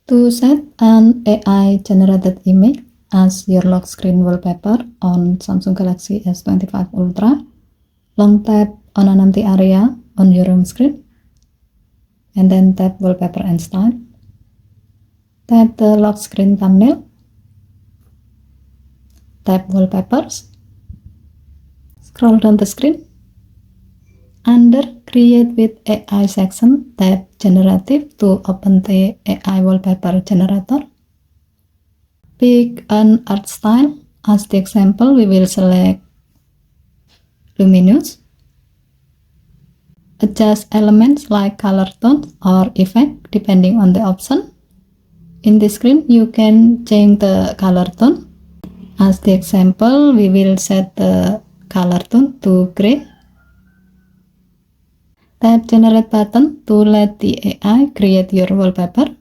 To set an AI generated image as your lock screen wallpaper on Samsung Galaxy S25 Ultra, long tap on an empty area on your home screen and then tap wallpaper and style. Tap the lock screen thumbnail, tap wallpapers, scroll down the screen. Under create with AI section, tap generative to open the AI wallpaper generator. Pick an art style. As the example, we will select luminous. Adjust elements like color tone or effect depending on the option. In the screen, you can change the color tone. As the example, we will set the color tone to gray. Tap generate button to let the AI create your wallpaper.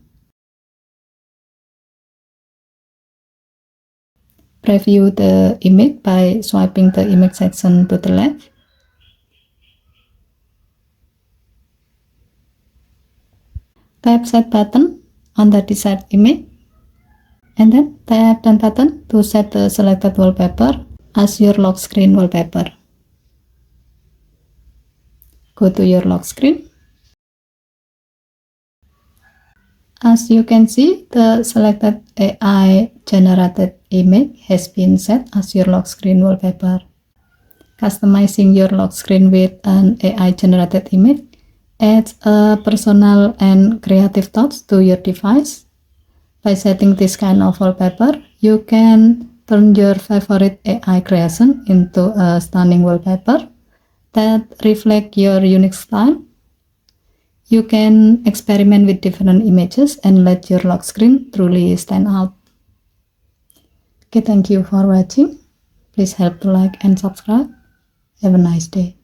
Preview the image by swiping the image section to the left. Tap set button on the desired image and then tap done button to set the selected wallpaper as your lock screen wallpaper. Go to your lock screen. As you can see, the selected AI generated image has been set as your lock screen wallpaper. Customizing your lock screen with an AI generated image adds a personal and creative touch to your device. By setting this kind of wallpaper, you can turn your favorite AI creation into a stunning wallpaper that reflect your unique style. You can experiment with different images and let your lock screen truly stand out. Okay, thank you for watching. Please help to like and subscribe. Have a nice day.